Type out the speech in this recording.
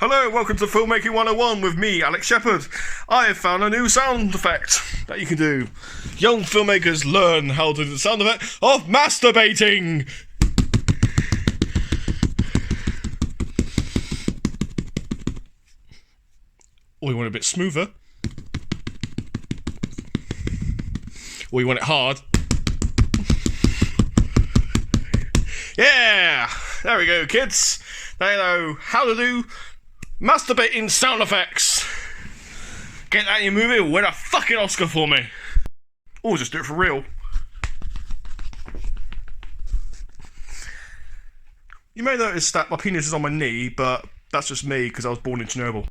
Hello, welcome to Filmmaking 101 with me, Alex Shepherd. I have found a new sound effect that you can do. Young filmmakers learn how to do the sound effect of masturbating. Or you want it a bit smoother. Or you want it hard. Yeah! There we go, kids. Now you know how to do masturbating sound effects. Get that in your movie, win a fucking Oscar for me. Or just do it for real. You may notice that my penis is on my knee, but that's just me because I was born in Chernobyl.